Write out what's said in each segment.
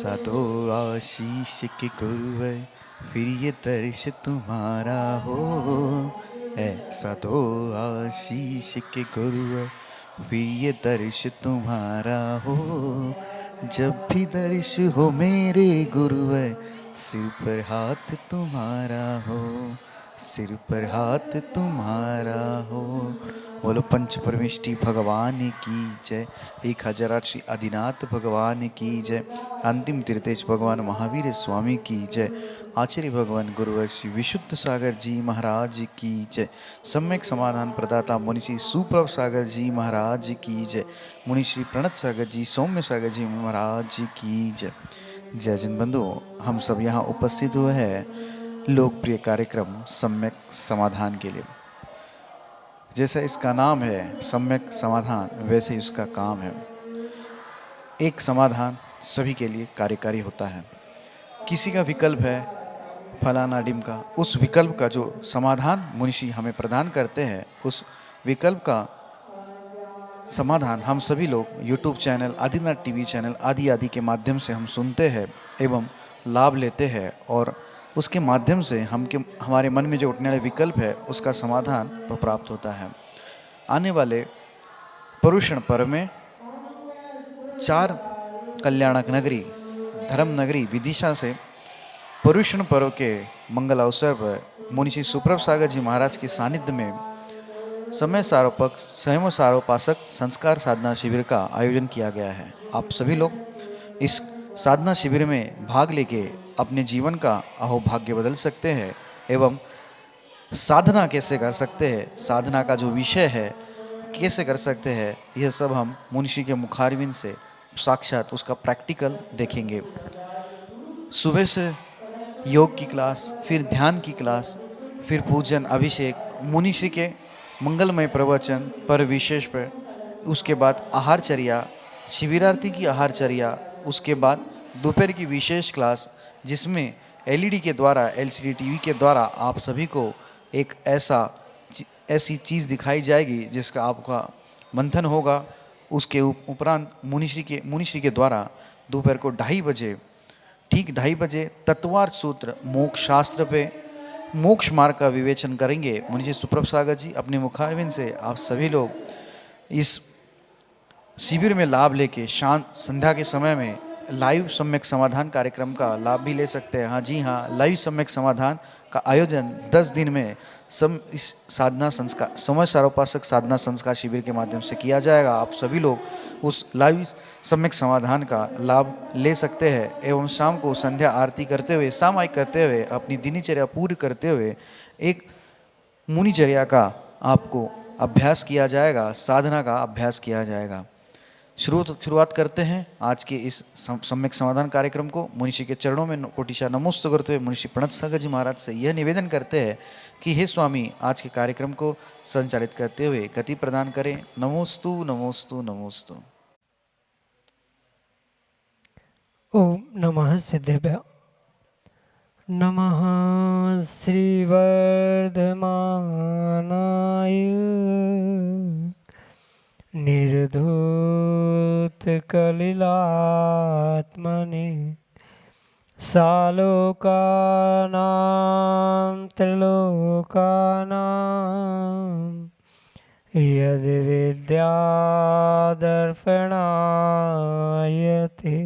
ऐसा दो आशीष के गुरुवर फिर ये दर्श तुम्हारा हो। ऐसा दो आशीष के गुरुवर फिर ये दर्श तुम्हारा हो। जब भी दर्श हो मेरे गुरुवर सिर पर हाथ तुम्हारा हो, सिर पर हाथ तुम्हारा हो। बोलो पंच परमेष्टि भगवान की जय। 1008 श्री आदिनाथ भगवान की जय। अंतिम तीर्थेश भगवान महावीर स्वामी की जय। आचार्य भगवान गुरुवर श्री विशुद्ध सागर जी महाराज की जय। सम्यक समाधान प्रदाता मुनि श्री सुप्रभ सागर जी महाराज की जय। मुनि श्री प्रणत सागर जी सौम्य सागर जी महाराज की जय। जय जिन बंधु, हम सब यहाँ उपस्थित हुए हैं लोकप्रिय कार्यक्रम सम्यक समाधान के लिए। जैसा इसका नाम है सम्यक समाधान, वैसे ही उसका काम है। एक समाधान सभी के लिए कार्यकारी होता है। किसी का विकल्प है फलाना डिमका, उस विकल्प का जो समाधान मुनिषी हमें प्रदान करते हैं, उस विकल्प का समाधान हम सभी लोग YouTube channel, Adinath TV channel आदि आदि के माध्यम से हम सुनते हैं एवं लाभ लेते हैं, और उसके माध्यम से हमारे मन में जो उठने वाले विकल्प है उसका समाधान प्राप्त होता है। आने वाले पर्युषण पर्व में 4 कल्याणक नगरी धर्म नगरी विदिशा से पर्युषण पर्व के मंगल अवसर पर मुनि श्री सुप्रभ सागर जी महाराज के सानिध्य में समय सारोपक स्वयं सारोपासक संस्कार साधना शिविर का आयोजन किया गया है। आप सभी लोग इस साधना शिविर में भाग लेके अपने जीवन का अहोभाग्य बदल सकते हैं एवं साधना कैसे कर सकते हैं, साधना का जो विषय है कैसे कर सकते हैं, यह सब हम मुनिषी के मुखारविंद से साक्षात उसका प्रैक्टिकल देखेंगे। सुबह से योग की क्लास, फिर ध्यान की क्लास, फिर पूजन अभिषेक, मुनिषी के मंगलमय प्रवचन पर विशेष पर, उसके बाद आहारचर्या, शिविरार्थी की आहारचर्या, उसके बाद दोपहर की विशेष क्लास जिसमें एलईडी के द्वारा, एलसीडी टीवी के द्वारा आप सभी को एक ऐसी चीज़ दिखाई जाएगी जिसका आपका मंथन होगा। उसके उपरांत मुनिश्री के द्वारा दोपहर को 2:30 बजे, ठीक 2:30 बजे तत्वार्थ सूत्र मोक्ष शास्त्र पे मोक्ष मार्ग का विवेचन करेंगे मुनि श्री सुप्रभ सागर जी। अपने मुखारविंद से आप सभी लोग इस शिविर में लाभ लेके शांत संध्या के समय में लाइव सम्यक समाधान कार्यक्रम का लाभ भी ले सकते हैं। हाँ जी हाँ, लाइव सम्यक समाधान का आयोजन 10 दिन में इस साधना संस्कार समय सारोपासक साधना संस्कार शिविर के माध्यम से किया जाएगा। आप सभी लोग उस लाइव सम्यक समाधान का लाभ ले सकते हैं एवं शाम को संध्या आरती करते हुए, सामायिक करते हुए, अपनी दिनचर्या पूरी करते हुए एक मुनिचर्या का आपको अभ्यास किया जाएगा, साधना का अभ्यास किया जाएगा। शुरुआत करते हैं आज के इस सम्यक समाधान कार्यक्रम को। मुनिषी के चरणों में कोटिशा नमोस्तु करते हुए मुनिषी प्रणत सागर जी महाराज से यह निवेदन करते हैं कि हे स्वामी, आज के कार्यक्रम को संचालित करते हुए गति प्रदान करें। नमोस्तु नमोस्तु नमोस्तु। ओम नमः सिद्धेभ्य। नमः श्रीवर्धमानाय निर्धूत कलिलात्मने सालोकानां त्रिलोकानां यद् विद्यादर्पणायते,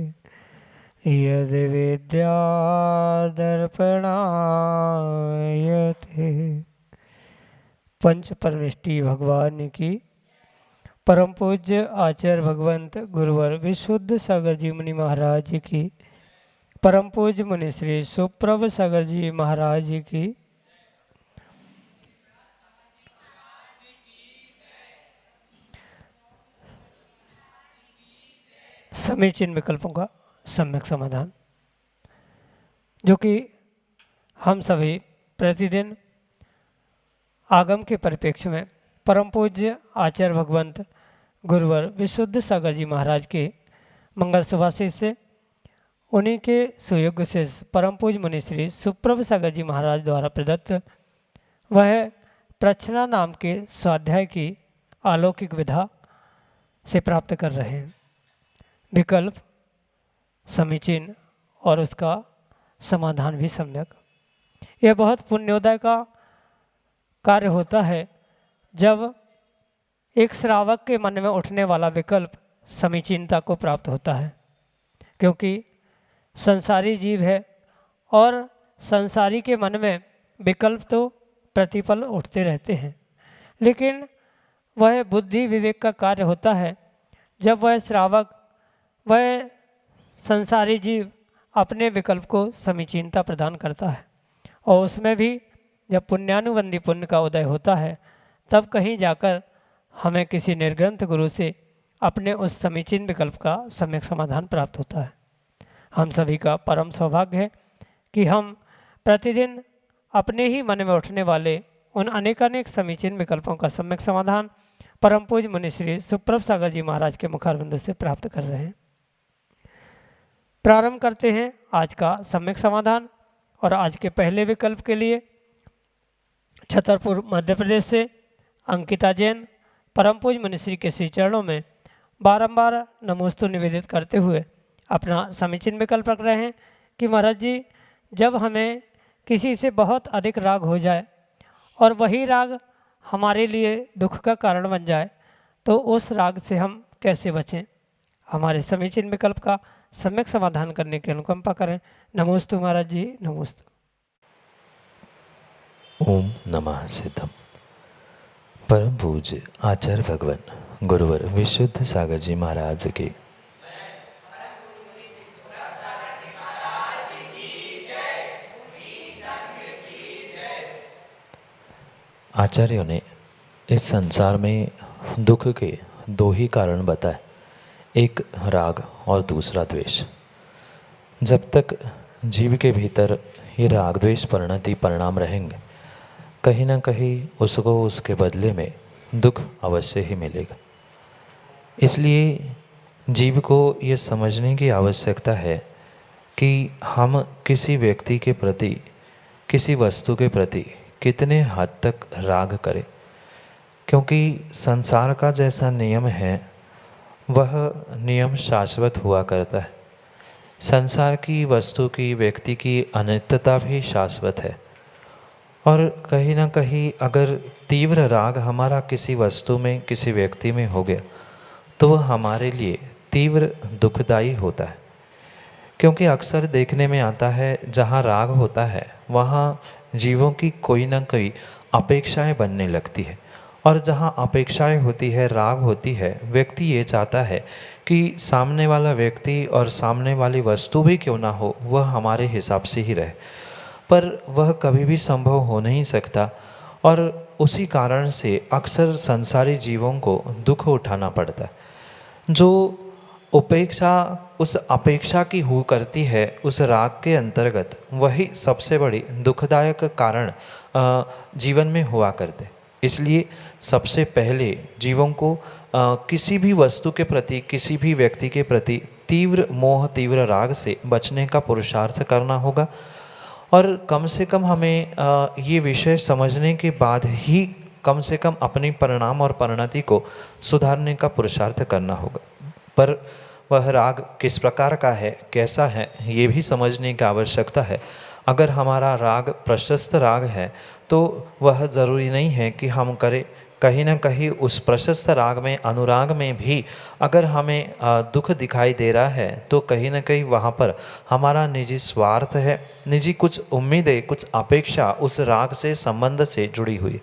यद् विद्यादर्पणायते। पंच परमेष्टि भगवान की परम पूज्य आचार्य भगवंत गुरुवर विशुद्ध सागर जी मुनि महाराज की, परम पूज्य मुनि श्री सुप्रभ सागर जी महाराज की, समीचीन विकल्पों का सम्यक समाधान, जो कि हम सभी प्रतिदिन आगम के परिप्रेक्ष्य में परम पूज्य आचार्य भगवंत गुरुवर विशुद्ध सागर जी महाराज के मंगल सुभाषित से, उन्हीं के सुयोग्य से परम पूज्य मुनि श्री सुप्रभ सागर जी महाराज द्वारा प्रदत्त वह प्रच्छना नाम के स्वाध्याय की अलौकिक विधा से प्राप्त कर रहे हैं। विकल्प समीचीन और उसका समाधान भी सम्यक। यह बहुत पुण्योदय का कार्य होता है जब एक श्रावक के मन में उठने वाला विकल्प समीचीनता को प्राप्त होता है, क्योंकि संसारी जीव है और संसारी के मन में विकल्प तो प्रतिपल उठते रहते हैं, लेकिन वह बुद्धि विवेक का कार्य होता है जब वह श्रावक, वह संसारी जीव अपने विकल्प को समीचीनता प्रदान करता है, और उसमें भी जब पुण्यानुबंधी पुण्य का उदय होता है तब कहीं जाकर हमें किसी निर्ग्रंथ गुरु से अपने उस समीचीन विकल्प का सम्यक समाधान प्राप्त होता है। हम सभी का परम सौभाग्य है कि हम प्रतिदिन अपने ही मन में उठने वाले उन अनेकानेक समीचीन विकल्पों का सम्यक समाधान परम पूज्य मुनि श्री सुप्रभ सागर जी महाराज के मुखारविंद से प्राप्त कर रहे हैं। प्रारंभ करते हैं आज का सम्यक समाधान। और आज के पहले विकल्प के लिए छतरपुर मध्य प्रदेश से अंकिता जैन परम पूज्य मुनि श्री के श्री चरणों में बारंबार नमोस्तु निवेदित करते हुए अपना समीचीन विकल्प रख रहे हैं कि महाराज जी, जब हमें किसी से बहुत अधिक राग हो जाए और वही राग हमारे लिए दुख का कारण बन जाए तो उस राग से हम कैसे बचें। हमारे समीचीन विकल्प का सम्यक समाधान करने की अनुकंपा करें। नमोस्तु महाराज जी, नमोस्तु। ओम नमः सिद्धम। परम पूज्य आचार्य भगवान गुरुवर विशुद्ध सागर जी महाराज के आचार्यों ने इस संसार में दुख के दो ही कारण बताए, एक राग और दूसरा द्वेष। जब तक जीव के भीतर ये राग द्वेष परिणति परिणाम रहेंगे, कहीं ना कहीं उसको उसके बदले में दुख अवश्य ही मिलेगा। इसलिए जीव को ये समझने की आवश्यकता है कि हम किसी व्यक्ति के प्रति, किसी वस्तु के प्रति कितने हद तक राग करें, क्योंकि संसार का जैसा नियम है वह नियम शाश्वत हुआ करता है। संसार की वस्तु की, व्यक्ति की अनित्यता भी शाश्वत है। और कहीं ना कहीं अगर तीव्र राग हमारा किसी वस्तु में, किसी व्यक्ति में हो गया तो वह हमारे लिए तीव्र दुखदायी होता है, क्योंकि अक्सर देखने में आता है जहाँ राग होता है वहाँ जीवों की कोई ना कोई अपेक्षाएं बनने लगती है, और जहाँ अपेक्षाएं होती है, राग होती है, व्यक्ति ये चाहता है कि सामने वाला व्यक्ति और सामने वाली वस्तु भी क्यों ना हो वह हमारे हिसाब से ही रहे, पर वह कभी भी संभव हो नहीं सकता। और उसी कारण से अक्सर संसारी जीवों को दुख उठाना पड़ता है। जो उपेक्षा उस अपेक्षा की हुआ करती है उस राग के अंतर्गत, वही सबसे बड़ी दुखदायक कारण जीवन में हुआ करते। इसलिए सबसे पहले जीवों को किसी भी वस्तु के प्रति, किसी भी व्यक्ति के प्रति तीव्र मोह, तीव्र राग से बचने का पुरुषार्थ करना होगा। और कम से कम हमें ये विषय समझने के बाद ही कम से कम अपनी परिणाम और परिणति को सुधारने का पुरुषार्थ करना होगा। पर वह राग किस प्रकार का है, कैसा है, ये भी समझने की आवश्यकता है। अगर हमारा राग प्रशस्त राग है तो वह ज़रूरी नहीं है कि हम करें। कहीं ना कहीं उस प्रशस्त राग में, अनुराग में भी अगर हमें दुख दिखाई दे रहा है तो कहीं ना कहीं वहाँ पर हमारा निजी स्वार्थ है, निजी कुछ उम्मीदें, कुछ अपेक्षा उस राग से, संबंध से जुड़ी हुई।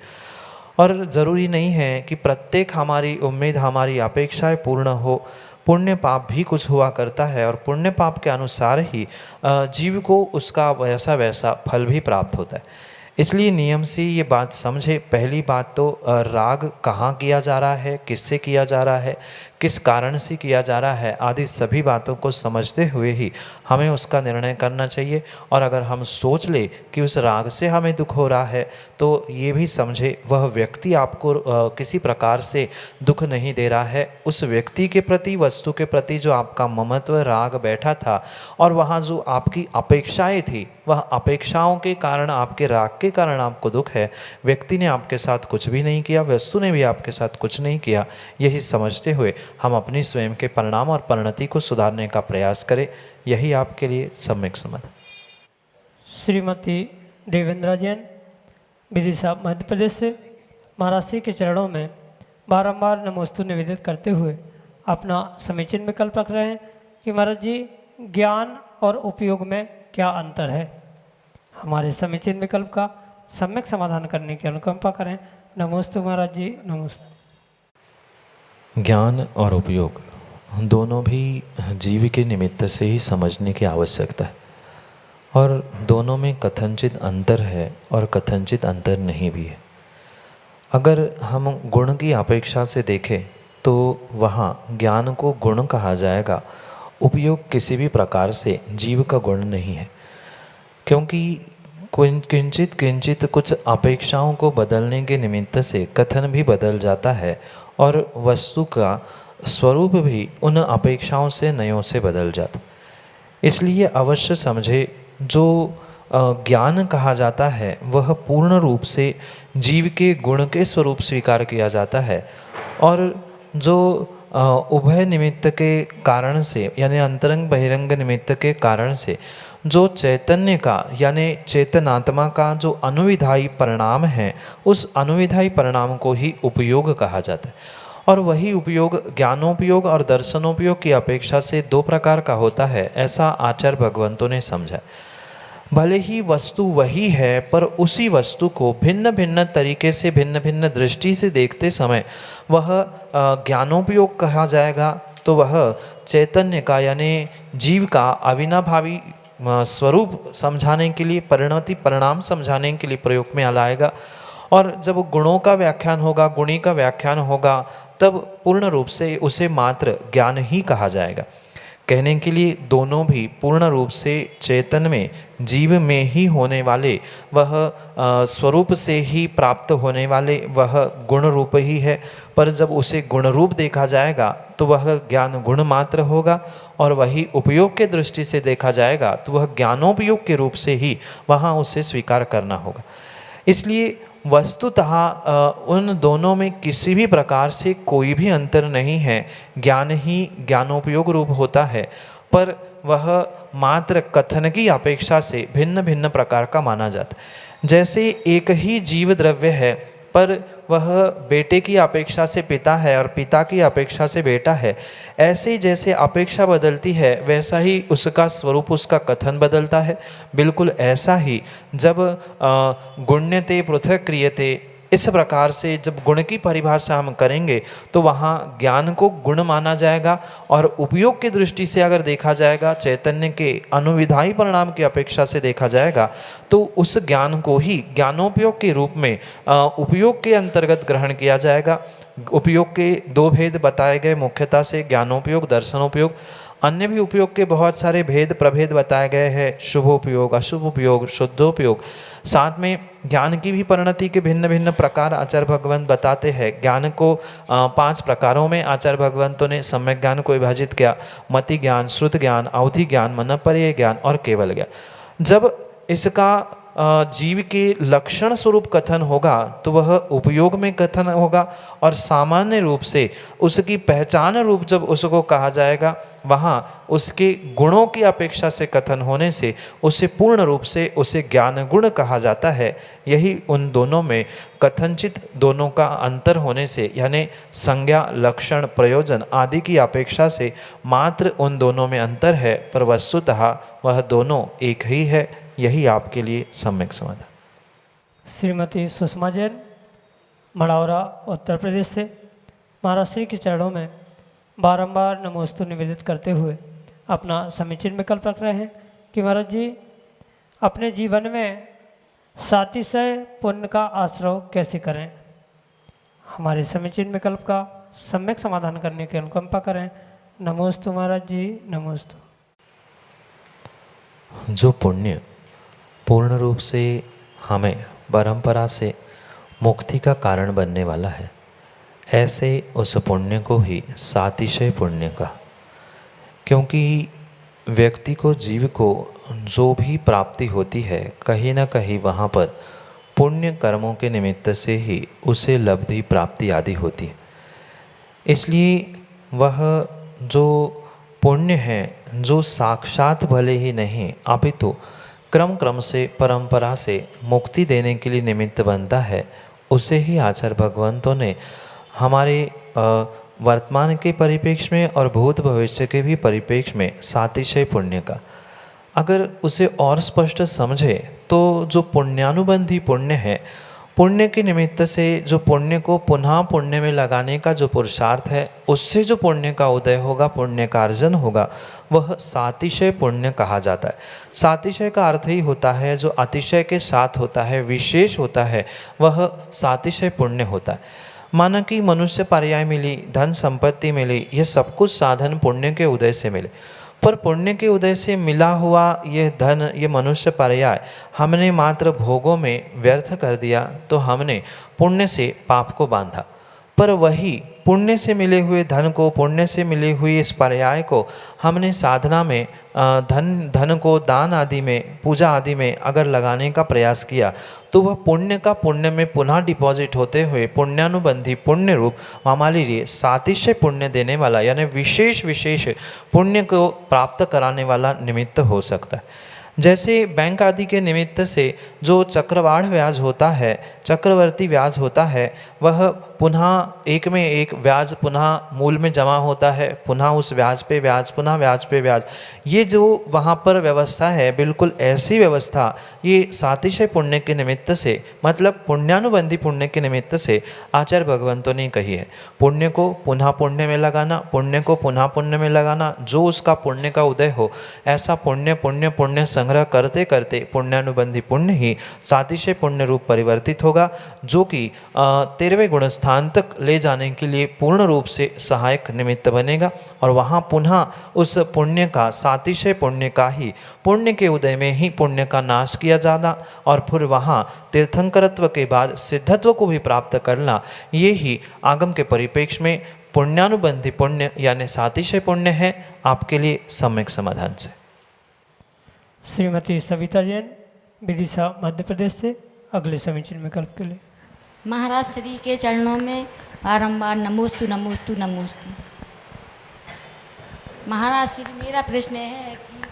और ज़रूरी नहीं है कि प्रत्येक हमारी उम्मीद, हमारी अपेक्षाएं पूर्ण हो। पुण्य पाप भी कुछ हुआ करता है और पुण्य पाप के अनुसार ही जीव को उसका वैसा वैसा फल भी प्राप्त होता है। इसलिए नियम से ये बात समझे। पहली बात तो राग कहाँ किया जा रहा है, किससे किया जा रहा है, किस कारण से किया जा रहा है, आदि सभी बातों को समझते हुए ही हमें उसका निर्णय करना चाहिए। और अगर हम सोच ले कि उस राग से हमें दुख हो रहा है तो ये भी समझे वह व्यक्ति आपको किसी प्रकार से दुख नहीं दे रहा है। उस व्यक्ति के प्रति, वस्तु के प्रति जो आपका ममत्व, राग बैठा था और वहाँ जो आपकी अपेक्षाएं थी, वह अपेक्षाओं के कारण, आपके राग आपके कारण आपको दुख है, व्यक्ति ने आपके साथ कुछ भी नहीं किया, वस्तु ने भी आपके साथ कुछ नहीं किया, यही समझते हुए हम अपनी स्वयं के परिणाम और परिणति को सुधारने का प्रयास करें। यही आपके लिए सम्यक समाधान। श्रीमती देवेंद्रा जैन, विदिशा मध्य प्रदेश से, महाराज श्री के चरणों में बारंबार नमोस्तु निवेदित करते हुए अपना समीचीन विकल्प रख रहे हैं कि महाराज जी ज्ञान और उपयोग में क्या अंतर है। हमारे समीचीन विकल्प का सम्यक समाधान करने की अनुकंपा करें। नमोस्तु महाराज जी, नमोस्तु। ज्ञान और उपयोग दोनों भी जीव के निमित्त से ही समझने की आवश्यकता है, और दोनों में कथनचित अंतर है और कथनचित अंतर नहीं भी है। अगर हम गुण की अपेक्षा से देखें तो वहाँ ज्ञान को गुण कहा जाएगा, उपयोग किसी भी प्रकार से जीव का गुण नहीं है, क्योंकि किंचित किंचित कुछ अपेक्षाओं को बदलने के निमित्त से कथन भी बदल जाता है और वस्तु का स्वरूप भी उन अपेक्षाओं से नयों से बदल जाता। इसलिए अवश्य समझे, जो ज्ञान कहा जाता है वह पूर्ण रूप से जीव के गुण के स्वरूप स्वीकार किया जाता है, और जो उभय निमित्त के कारण से यानी अंतरंग बहिरंग निमित्त के कारण से जो चैतन्य का यानी चेतनात्मा का जो अनुविधायी परिणाम है, उस अनुविधायी परिणाम को ही उपयोग कहा जाता है। और वही उपयोग ज्ञानोपयोग और दर्शनोपयोग की अपेक्षा से दो प्रकार का होता है, ऐसा आचार्य भगवंतों ने समझा। भले ही वस्तु वही है, पर उसी वस्तु को भिन्न भिन्न तरीके से भिन्न भिन्न दृष्टि से देखते समय वह ज्ञानोपयोग कहा जाएगा, तो वह चैतन्य का यानी जीव का अविनाभावी स्वरूप समझाने के लिए, परिणति परिणाम समझाने के लिए प्रयोग में लाएगा। और जब गुणों का व्याख्यान होगा, गुणी का व्याख्यान होगा, तब पूर्ण रूप से उसे मात्र ज्ञान ही कहा जाएगा। कहने के लिए दोनों भी पूर्ण रूप से चेतन में, जीव में ही होने वाले, वह स्वरूप से ही प्राप्त होने वाले वह गुण रूप ही है, पर जब उसे गुण रूप देखा जाएगा तो वह ज्ञान गुण मात्र होगा, और वही उपयोग के दृष्टि से देखा जाएगा तो वह ज्ञानोपयोग के रूप से ही वहाँ उसे स्वीकार करना होगा। इसलिए वस्तुतः उन दोनों में किसी भी प्रकार से कोई भी अंतर नहीं है, ज्ञान ही ज्ञानोपयोग रूप होता है, पर वह मात्र कथन की अपेक्षा से भिन्न भिन्न प्रकार का माना जाता है। जैसे एक ही जीव द्रव्य है, पर वह बेटे की अपेक्षा से पिता है और पिता की अपेक्षा से बेटा है, ऐसे ही जैसे अपेक्षा बदलती है वैसा ही उसका स्वरूप, उसका कथन बदलता है। बिल्कुल ऐसा ही जब गुण्यते पृथक क्रियते, इस प्रकार से जब गुण की परिभाषा हम करेंगे तो वहाँ ज्ञान को गुण माना जाएगा, और उपयोग की दृष्टि से अगर देखा जाएगा, चैतन्य के अनुविधायी परिणाम की अपेक्षा से देखा जाएगा, तो उस ज्ञान को ही ज्ञानोपयोग के रूप में उपयोग के अंतर्गत ग्रहण किया जाएगा। उपयोग के दो भेद बताए गए मुख्यतः से, ज्ञानोपयोग, दर्शनोपयोग। अन्य भी उपयोग के बहुत सारे भेद प्रभेद बताए गए हैं, शुभोपयोग, अशुभोपयोग, शुद्धोपयोग। साथ में ज्ञान की भी परिणति के भिन्न भिन्न प्रकार आचार्य भगवंत बताते हैं। ज्ञान को 5 प्रकारों में आचार्य भगवंतों ने सम्यक ज्ञान को विभाजित किया: मति ज्ञान, श्रुत ज्ञान, अवधि ज्ञान, मनपर्य ज्ञान और केवल ज्ञान। जब इसका जीव के लक्षण स्वरूप कथन होगा तो वह उपयोग में कथन होगा, और सामान्य रूप से उसकी पहचान रूप जब उसको कहा जाएगा, वहाँ उसके गुणों की अपेक्षा से कथन होने से उसे पूर्ण रूप से उसे ज्ञान गुण कहा जाता है। यही उन दोनों में कथनचित दोनों का अंतर होने से, यानी संज्ञा, लक्षण, प्रयोजन आदि की अपेक्षा से मात्र उन दोनों में अंतर है, पर वस्तुतः वह दोनों एक ही है। यही आपके लिए सम्यक समाधान। श्रीमती सुषमा जैन, मढ़ौरा उत्तर प्रदेश से, महाराज श्री के चरणों में बारंबार नमोस्तु निवेदित करते हुए अपना समीचीन विकल्प रख रहे हैं कि महाराज जी अपने जीवन में सातिशय पुण्य का आश्रय कैसे करें। हमारे समीचीन विकल्प का सम्यक समाधान करने की अनुकंपा करें। नमोस्तु महाराज जी, नमोस्तु। जो पुण्य पूर्ण रूप से हमें परंपरा से मुक्ति का कारण बनने वाला है, ऐसे उस पुण्य को ही सातिशय पुण्य कहा। क्योंकि व्यक्ति को, जीव को जो भी प्राप्ति होती है, कहीं ना कहीं वहाँ पर पुण्य कर्मों के निमित्त से ही उसे लब्धि प्राप्ति आदि होती है। इसलिए वह जो पुण्य है, जो साक्षात भले ही नहीं अपितु क्रम क्रम से परंपरा से मुक्ति देने के लिए निमित्त बनता है, उसे ही आचार्य भगवंतों ने हमारे वर्तमान के परिप्रेक्ष्य में और भूत भविष्य के भी परिप्रेक्ष्य में सातिशय पुण्य का, अगर उसे और स्पष्ट समझे तो जो पुण्यानुबंधी पुण्य है, पुण्य के निमित्त से जो पुण्य को पुनः पुण्य में लगाने का जो पुरुषार्थ है, उससे जो पुण्य का उदय होगा, पुण्य का अर्जन होगा, वह सातिशय पुण्य कहा जाता है। सातिशय का अर्थ ही होता है जो अतिशय के साथ होता है, विशेष होता है, वह सातिशय पुण्य होता है। माना कि मनुष्य पर्याय मिली, धन संपत्ति मिली, ये सब कुछ साधन पुण्य के उदय से मिले, पर पुण्य के उदय से मिला हुआ ये धन, ये मनुष्य पर्याय हमने मात्र भोगों में व्यर्थ कर दिया, तो हमने पुण्य से पाप को बांधा। पर वही पुण्य से मिले हुए धन को, पुण्य से मिली हुई इस पर्याय को हमने साधना में धन को दान आदि में, पूजा आदि में अगर लगाने का प्रयास किया, तो वह पुण्य का पुण्य में पुनः डिपॉजिट होते हुए पुण्यानुबंधी पुण्य रूप हमारे लिए सातिशय पुण्य देने वाला, यानी विशेष पुण्य को प्राप्त कराने वाला निमित्त हो सकता है। जैसे बैंक आदि के निमित्त से जो चक्रवाढ़ ब्याज होता है, चक्रवर्ती ब्याज होता है, वह पुनः एक में एक ब्याज पुनः मूल में जमा होता है, पुनः उस ब्याज पे ब्याज, पुनः ब्याज पे ब्याज, ये जो वहाँ पर व्यवस्था है, बिल्कुल ऐसी व्यवस्था ये सातिशय पुण्य के निमित्त से, मतलब पुण्यानुबंधी पुण्य के निमित्त से आचार्य भगवंतों ने कही है। पुण्य को पुनः पुण्य में लगाना, पुण्य को पुनः पुण्य में लगाना, जो उसका पुण्य का उदय हो, ऐसा पुण्य पुण्य पुण्य संग्रह करते करते पुण्यानुबंधी पुण्य ही सातिशय पुण्य रूप परिवर्तित होगा, जो कि 13वें गुण स्थान तक ले जाने के लिए पूर्ण रूप से सहायक निमित्त बनेगा। और वहाँ पुनः उस पुण्य का, सातिशय पुण्य का ही, पुण्य के उदय में ही पुण्य का नाश किया जाना और फिर वहाँ तीर्थंकरत्व के बाद सिद्धत्व को भी प्राप्त करना, ये ही आगम के परिप्रेक्ष्य में पुण्यानुबंधी पुण्य यानी सातिशय पुण्य है। आपके लिए सम्यक समाधान से श्रीमती सविता जैन, विदिशा मध्य प्रदेश से, अगले समीचीन विकल्प के लिए। महाराज श्री के चरणों में बारंबार नमोस्तु नमोस्तु नमोस्तु। महाराज श्री, मेरा प्रश्न है कि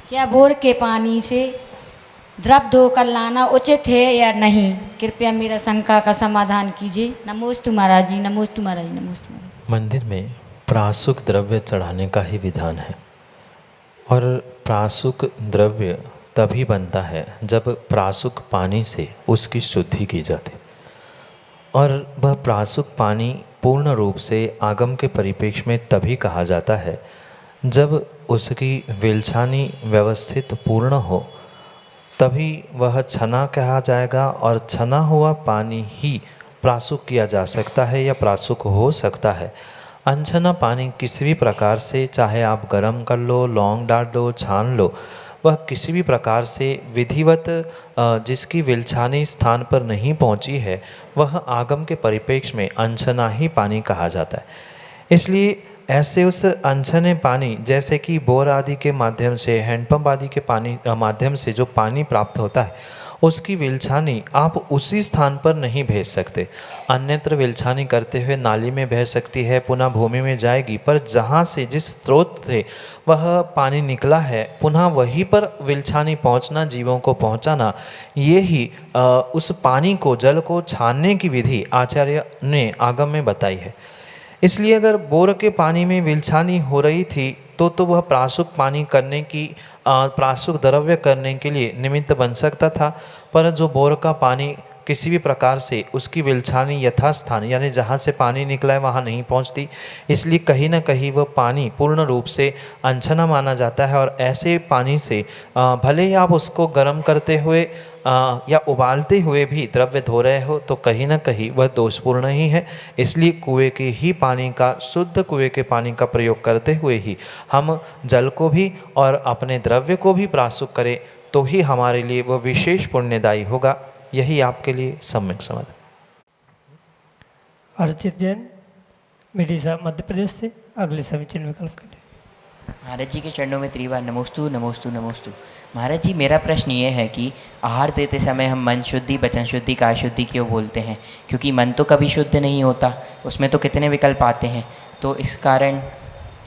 क्या बोर के पानी से द्रव धोकर लाना उचित है या नहीं? कृपया मेरा शंका का समाधान कीजिए। नमोस्तु महाराज जी, नमोस्तु महाराज जी, नमोस्तु महाराज। मंदिर में प्रासुक द्रव्य चढ़ाने का ही विधान है, और प्रासुक द्रव्य तभी बनता है जब प्रासुक पानी से उसकी शुद्धि की जाती, और वह प्रासुक पानी पूर्ण रूप से आगम के परिप्रेक्ष्य में तभी कहा जाता है जब उसकी विलछानी व्यवस्थित पूर्ण हो, तभी वह छना कहा जाएगा, और छना हुआ पानी ही प्रासुक किया जा सकता है या प्रासुक हो सकता है। अनछना पानी किसी भी प्रकार से, चाहे आप गर्म कर लो, लौंग डाल दो, छान लो, वह किसी भी प्रकार से विधिवत जिसकी विलछानी स्थान पर नहीं पहुंची है, वह आगम के परिप्रेक्ष्य में अनछना ही पानी कहा जाता है। इसलिए ऐसे उस अनछने पानी, जैसे कि बोर आदि के माध्यम से, हैंडपंप आदि के पानी माध्यम से जो पानी प्राप्त होता है, उसकी विलछानी आप उसी स्थान पर नहीं भेज सकते। अन्यत्र विलछानी करते हुए नाली में बह सकती है, पुनः भूमि में जाएगी, पर जहाँ से, जिस स्रोत से वह पानी निकला है, पुनः वहीं पर विलछानी पहुँचना, जीवों को पहुँचाना, ये ही उस पानी को, जल को छानने की विधि आचार्य ने आगम में बताई है। इसलिए अगर बोर के पानी में विलछानी हो रही थी तो वह प्रासुक पानी करने की, प्रासुक द्रव्य करने के लिए निमित्त बन सकता था, पर जो बोर का पानी किसी भी प्रकार से उसकी विलछानी यथास्थान, यानी जहाँ से पानी निकला है वहाँ नहीं पहुँचती, इसलिए कहीं ना कहीं वह पानी पूर्ण रूप से अनछना माना जाता है। और ऐसे पानी से भले ही आप उसको गर्म करते हुए या उबालते हुए भी द्रव्य धो रहे हो, तो कहीं ना कहीं वह दोषपूर्ण ही है। इसलिए कुएं के ही पानी का, शुद्ध कुएं के पानी का प्रयोग करते हुए ही हम जल को भी और अपने द्रव्य को भी प्रासुक करें, तो ही हमारे लिए वह विशेष पुण्यदायी होगा। यही आपके लिए सम्यक समाधान। अर्चित जैन, विदिशा मध्य प्रदेश से, अगले समीचीन विकल्प के लिए। महाराज जी के चरणों में त्रिवार नमोस्तु नमोस्तु नमोस्तु। महाराज जी, मेरा प्रश्न ये है कि आहार देते समय हम मन शुद्धि, वचन शुद्धि, काय शुद्धि क्यों बोलते हैं? क्योंकि मन तो कभी शुद्ध नहीं होता, उसमें तो कितने विकल्प आते हैं, तो इस कारण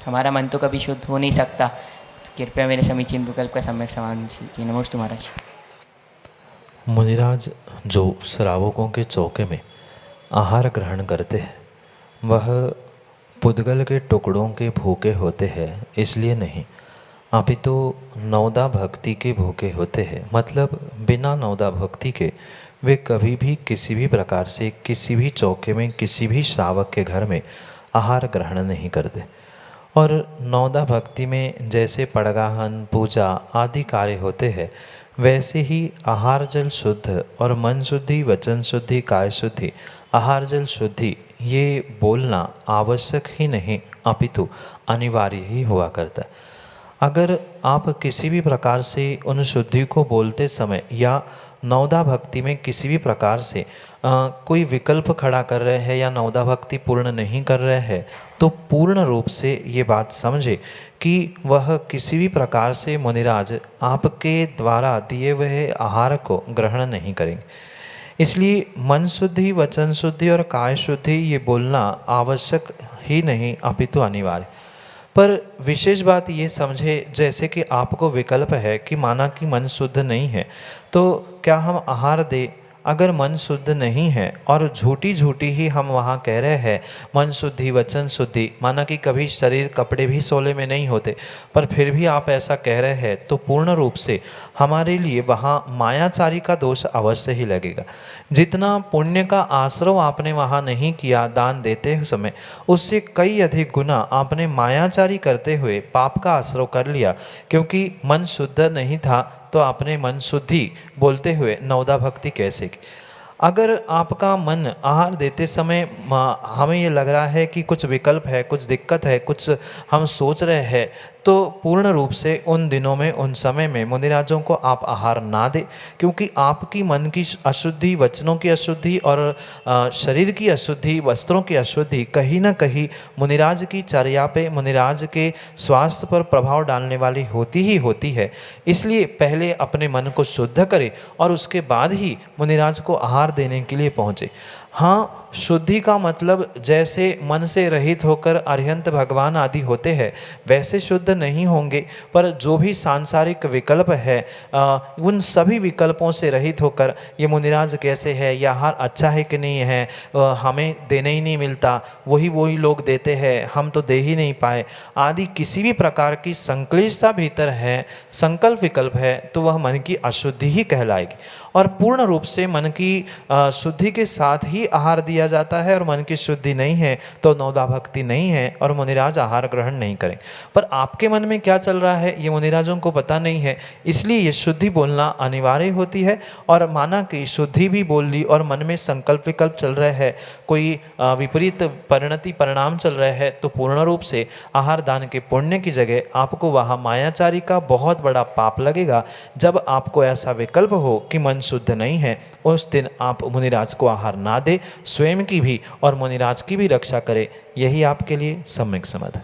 हमारा मन तो कभी शुद्ध हो नहीं सकता। तो कृपया मेरे समीचीन विकल्प का सम्यक समाधान कीजिए। नमोस्तु महाराज। मुनिराज जो श्रावकों के चौके में आहार ग्रहण करते हैं वह पुद्गल के टुकड़ों के भूखे होते हैं इसलिए नहीं, अपितु नवदा भक्ति के भूखे होते हैं। मतलब बिना नवदा भक्ति के वे कभी भी किसी भी प्रकार से किसी भी चौके में किसी भी श्रावक के घर में आहार ग्रहण नहीं करते। और नवदा भक्ति में जैसे पड़गाहन, पूजा आदि कार्य होते हैं, वैसे ही आहार जल शुद्ध और मन शुद्धि, वचन शुद्धि, काय शुद्धि, आहार जल शुद्धि ये बोलना आवश्यक ही नहीं अपितु अनिवार्य ही हुआ करता है। अगर आप किसी भी प्रकार से उन शुद्धि को बोलते समय या नवदा भक्ति में किसी भी प्रकार से कोई विकल्प खड़ा कर रहे हैं या नवदा भक्ति पूर्ण नहीं कर रहे हैं, तो पूर्ण रूप से ये बात समझे कि वह किसी भी प्रकार से मुनिराज आपके द्वारा दिए हुए आहार को ग्रहण नहीं करेंगे। इसलिए मन शुद्धि, वचन शुद्धि और काय शुद्धि ये बोलना आवश्यक ही नहीं अपितु अनिवार्य। पर विशेष बात ये समझे, जैसे कि आपको विकल्प है कि माना कि मन शुद्ध नहीं है तो क्या हम आहार दें? अगर मन शुद्ध नहीं है और झूठी झूठी ही हम वहाँ कह रहे हैं मन शुद्धि, वचन शुद्धि, माना कि कभी शरीर कपड़े भी सोले में नहीं होते पर फिर भी आप ऐसा कह रहे हैं, तो पूर्ण रूप से हमारे लिए वहाँ मायाचारी का दोष अवश्य ही लगेगा। जितना पुण्य का आश्रव आपने वहाँ नहीं किया दान देते समय, उससे कई अधिक गुना आपने मायाचारी करते हुए पाप का आश्रव कर लिया, क्योंकि मन शुद्ध नहीं था तो आपने मन शुद्धि बोलते हुए नवदा भक्ति कैसे की। अगर आपका मन आहार देते समय हमें ये लग रहा है कि कुछ विकल्प है, कुछ दिक्कत है, कुछ हम सोच रहे हैं, तो पूर्ण रूप से उन दिनों में, उन समय में मुनिराजों को आप आहार ना दें, क्योंकि आपकी मन की अशुद्धि, वचनों की अशुद्धि और शरीर की अशुद्धि, वस्त्रों की अशुद्धि कहीं ना कहीं मुनिराज की चर्या पे, मुनिराज के स्वास्थ्य पर प्रभाव डालने वाली होती ही होती है। इसलिए पहले अपने मन को शुद्ध करें और उसके बाद ही मुनिराज को आहार देने के लिए पहुँचे। हाँ, शुद्धि का मतलब जैसे मन से रहित होकर अरिहंत भगवान आदि होते हैं वैसे शुद्ध नहीं होंगे, पर जो भी सांसारिक विकल्प है उन सभी विकल्पों से रहित होकर ये मुनिराज कैसे है, यह आहार अच्छा है कि नहीं है, हमें देने ही नहीं मिलता, वही लोग देते हैं, हम तो दे ही नहीं पाए, आदि किसी भी प्रकार की संक्लिष्टता भीतर है, संकल्प विकल्प है, तो वह मन की अशुद्धि ही कहलाएगी। और पूर्ण रूप से मन की शुद्धि के साथ ही आहार दिया जाता है, और मन की शुद्धि नहीं है तो नवदा भक्ति नहीं है और मुनिराज आहार ग्रहण नहीं करें। पर आपके मन में क्या चल रहा है ये मुनिराजों को पता नहीं है, इसलिए ये शुद्धि बोलना अनिवार्य होती है। और माना कि शुद्धि भी बोल ली और मन में संकल्प विकल्प चल रहे हैं, कोई विपरीत परिणति परिणाम चल रहे हैं, तो पूर्ण रूप से आहार दान के पुण्य की जगह आपको वहाँ मायाचारी का बहुत बड़ा पाप लगेगा। जब आपको ऐसा विकल्प हो कि मन शुद्ध नहीं है, उस दिन आप मुनिराज को आहार ना दे, स्वयं की भी और मुनिराज की भी रक्षा करे, यही आपके लिए सम्यक समाधान।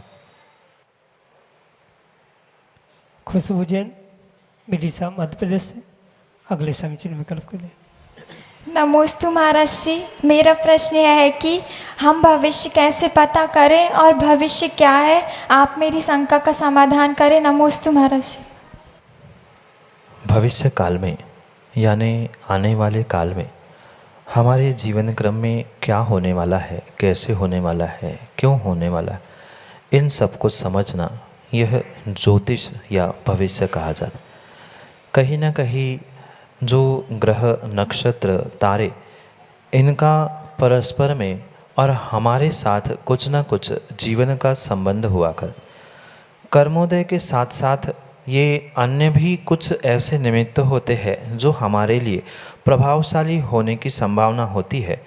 खुशबू जैन, विदिशा मध्य प्रदेश से, अगले समीचीन विकल्प के लिए। नमोस्तु महाराज जी, मेरा प्रश्न यह है कि हम भविष्य कैसे पता करें और भविष्य क्या है, आप मेरी शंका का समाधान करें। नमोस्तु महाराज जी। भविष्य काल में यानी आने वाले काल में हमारे जीवन क्रम में क्या होने वाला है, कैसे होने वाला है, क्यों होने वाला है, इन सब को समझना यह ज्योतिष या भविष्य कहा जाता है। कहीं ना कहीं जो ग्रह, नक्षत्र, तारे, इनका परस्पर में और हमारे साथ कुछ ना कुछ जीवन का संबंध हुआ कर, कर्मोदय के साथ साथ ये अन्य भी कुछ ऐसे निमित्त होते हैं जो हमारे लिए प्रभावशाली होने की संभावना होती है।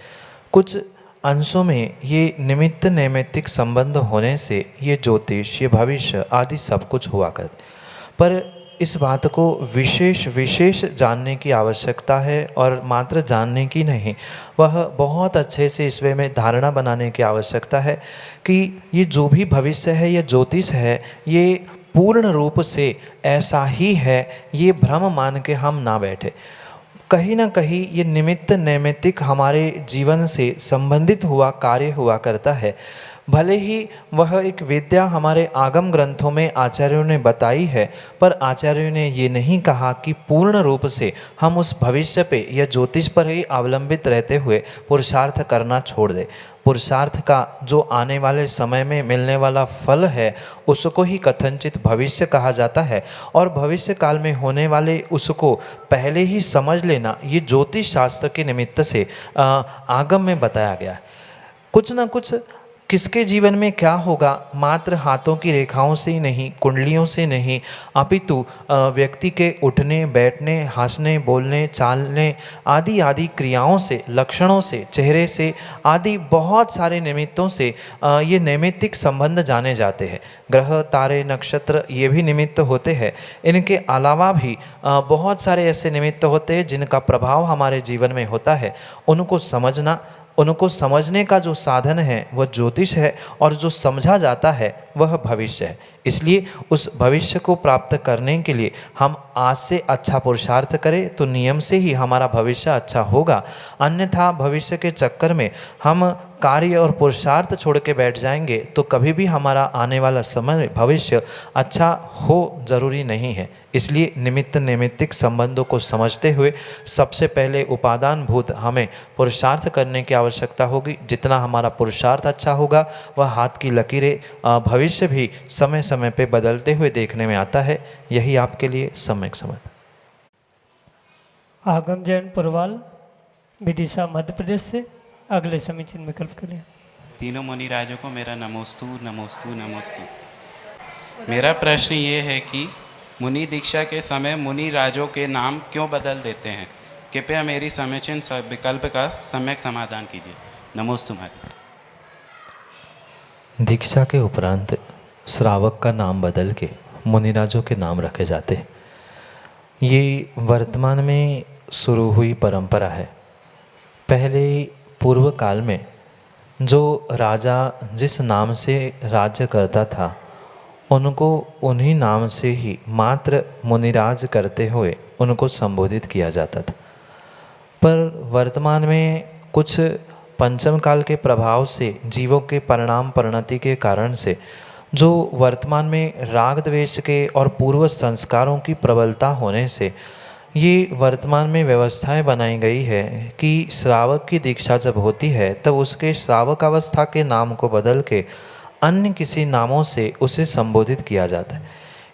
कुछ अंशों में ये निमित्त नैमित्तिक संबंध होने से ये ज्योतिष, ये भविष्य आदि सब कुछ हुआ करते, पर इस बात को विशेष जानने की आवश्यकता है। और मात्र जानने की नहीं, वह बहुत अच्छे से इसमें में धारणा बनाने की आवश्यकता है कि ये जो भी भविष्य है, ये ज्योतिष है, ये पूर्ण रूप से ऐसा ही है ये भ्रम मान के हम ना बैठे। कहीं ना कहीं ये निमित्त नैमित्तिक हमारे जीवन से संबंधित हुआ कार्य हुआ करता है। भले ही वह एक विद्या हमारे आगम ग्रंथों में आचार्यों ने बताई है, पर आचार्यों ने ये नहीं कहा कि पूर्ण रूप से हम उस भविष्य पे या ज्योतिष पर ही अवलंबित रहते हुए पुरुषार्थ करना छोड़ दें। पुरुषार्थ का जो आने वाले समय में मिलने वाला फल है उसको ही कथनचित भविष्य कहा जाता है, और भविष्य काल में होने वाले उसको पहले ही समझ लेना ये ज्योतिष शास्त्र के निमित्त से आगम में बताया गया है। कुछ ना कुछ किसके जीवन में क्या होगा मात्र हाथों की रेखाओं से ही नहीं, कुंडलियों से नहीं, अपितु व्यक्ति के उठने बैठने, हंसने बोलने चालने आदि आदि क्रियाओं से, लक्षणों से, चेहरे से आदि बहुत सारे निमित्तों से ये नैमित्तिक संबंध जाने जाते हैं। ग्रह तारे नक्षत्र ये भी निमित्त होते हैं। इनके अलावा भी बहुत सारे ऐसे निमित्त होते हैं जिनका प्रभाव हमारे जीवन में होता है। उनको समझना, उनको समझने का जो साधन है वह ज्योतिष है, और जो समझा जाता है वह भविष्य है। इसलिए उस भविष्य को प्राप्त करने के लिए हम आज से अच्छा पुरुषार्थ करें तो नियम से ही हमारा भविष्य अच्छा होगा। अन्यथा भविष्य के चक्कर में हम कार्य और पुरुषार्थ छोड़ के बैठ जाएंगे तो कभी भी हमारा आने वाला समय भविष्य अच्छा हो जरूरी नहीं है। इसलिए निमित्त नैमित्तिक संबंधों को समझते हुए सबसे पहले उपादान भूत हमें पुरुषार्थ करने की आवश्यकता होगी। जितना हमारा पुरुषार्थ अच्छा होगा वह हाथ की लकीरें भविष्य भी समय समय पे बदलते हुए देखने में आता है। यही आपके लिए सम्यक समझ। आगम जैन पुरवाल, विदिशा मध्य प्रदेश से अगले समीचीन विकल्प के लिए। तीनों मुनिराजों को मेरा नमोस्तु नमोस्तु नमोस्तु। मेरा प्रश्न ये है कि मुनि दीक्षा के समय मुनि राजों के नाम क्यों बदल देते हैं? कृपया मेरी समीचीन विकल्प का सम्यक समाधान कीजिए। नमोस्तु महाराज। दीक्षा के उपरांत श्रावक का नाम बदल के मुनिराजों के नाम रखे जाते हैं। ये वर्तमान में शुरू हुई परंपरा है। पहले पूर्व काल में जो राजा जिस नाम से राज्य करता था उनको उन्हीं नाम से ही मात्र मुनिराज करते हुए उनको संबोधित किया जाता था। पर वर्तमान में कुछ पंचम काल के प्रभाव से, जीवों के परिणाम परिणति के कारण से जो वर्तमान में राग द्वेष के और पूर्व संस्कारों की प्रबलता होने से ये वर्तमान में व्यवस्थाएं बनाई गई है कि श्रावक की दीक्षा जब होती है तब उसके श्रावक अवस्था के नाम को बदल के अन्य किसी नामों से उसे संबोधित किया जाता है।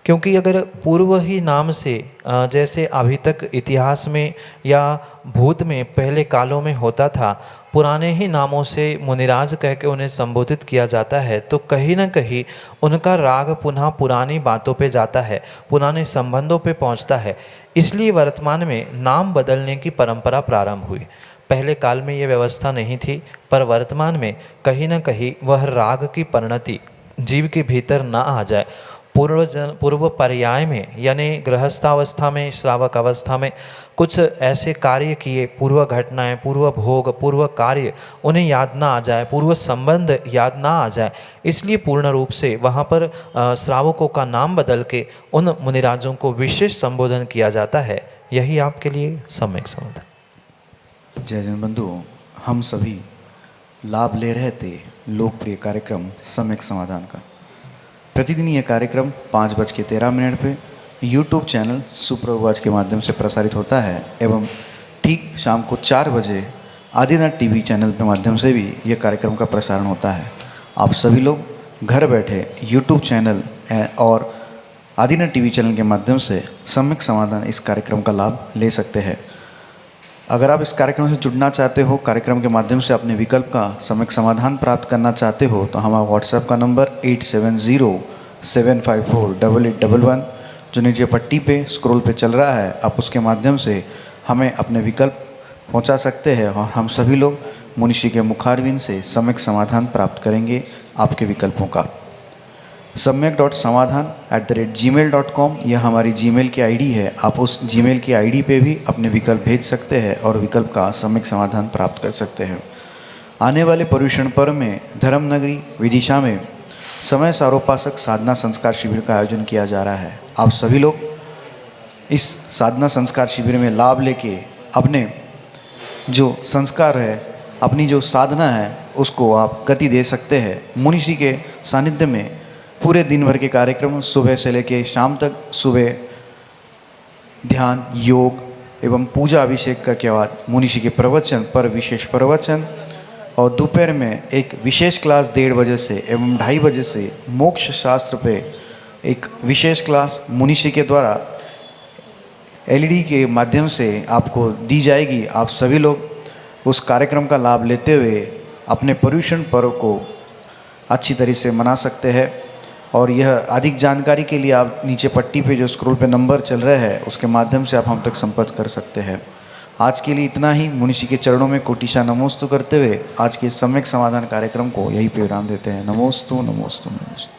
क्योंकि अगर पूर्व ही नाम से जैसे अभी तक इतिहास में या भूत में पहले कालों में होता था, पुराने ही नामों से मुनिराज कह के उन्हें संबोधित किया जाता है तो कहीं ना कहीं उनका राग पुनः पुरानी बातों पे जाता है, पुराने संबंधों पे पहुंचता है। इसलिए वर्तमान में नाम बदलने की परंपरा प्रारंभ हुई। पहले काल में ये व्यवस्था नहीं थी, पर वर्तमान में कहीं ना कहीं वह राग की परिणति जीव के भीतर ना आ जाए। पूर्व पर्याय में यानी गृहस्थावस्था में, श्रावक अवस्था में कुछ ऐसे कार्य किए, पूर्व घटनाएं, पूर्व भोग, पूर्व कार्य उन्हें याद ना आ जाए, पूर्व संबंध याद ना आ जाए, इसलिए पूर्ण रूप से वहाँ पर श्रावकों का नाम बदल के उन मुनिराजों को विशेष संबोधन किया जाता है। यही आपके लिए सम्यक समाधान। जय जन बंधुओं, हम सभी लाभ ले रहे थे लोकप्रिय कार्यक्रम सम्यक समाधान का। प्रतिदिन ये कार्यक्रम 5:13 पे YouTube चैनल सुप्रभात के माध्यम से प्रसारित होता है एवं ठीक शाम को 4 बजे आदिनाथ टीवी चैनल के माध्यम से भी ये कार्यक्रम का प्रसारण होता है। आप सभी लोग घर बैठे YouTube चैनल और आदिनाथ टीवी चैनल के माध्यम से सम्यक समाधान इस कार्यक्रम का लाभ ले सकते हैं। अगर आप इस कार्यक्रम से जुड़ना चाहते हो, कार्यक्रम के माध्यम से अपने विकल्प का सम्यक समाधान प्राप्त करना चाहते हो तो हमारा व्हाट्सएप का नंबर 8707548811 जो नीचे पट्टी पे स्क्रॉल पे चल रहा है, आप उसके माध्यम से हमें अपने विकल्प पहुंचा सकते हैं और हम सभी लोग मुनिषी के मुखारविंद से सम्यक समाधान प्राप्त करेंगे आपके विकल्पों का। samyak.samadhan@gmail.com यह हमारी जीमेल की आईडी है। आप उस जीमेल की आईडी पे भी अपने विकल्प भेज सकते हैं और विकल्प का सम्यक समाधान प्राप्त कर सकते हैं। आने वाले पर्युषण पर्व में धर्मनगरी विदिशा में समय सारोपासक साधना संस्कार शिविर का आयोजन किया जा रहा है। आप सभी लोग इस साधना संस्कार शिविर में लाभ लेके अपने जो संस्कार है, अपनी जो साधना है, उसको आप गति दे सकते हैं। मुनिश्री के सानिध्य में पूरे दिन भर के कार्यक्रम सुबह से लेके शाम तक, सुबह ध्यान, योग एवं पूजा अभिषेक के बाद मुनिश्री के प्रवचन पर विशेष प्रवचन, और दोपहर में एक विशेष क्लास 1:30 बजे से एवं 2:30 बजे से मोक्ष शास्त्र पे एक विशेष क्लास मुनिश्री के द्वारा LED के माध्यम से आपको दी जाएगी। आप सभी लोग उस कार्यक्रम का लाभ लेते हुए अपने पर्युषण पर्व को अच्छी तरह से मना सकते हैं। और यह अधिक जानकारी के लिए आप नीचे पट्टी पे जो स्क्रॉल पे नंबर चल रहा है, उसके माध्यम से आप हम तक संपर्क कर सकते हैं। आज के लिए इतना ही। मुनिश्री के चरणों में कोटिशा नमोस्तु करते हुए आज के सम्यक समाधान कार्यक्रम को यही पे विराम देते हैं। नमोस्तु नमोस्तु नमोस्तु।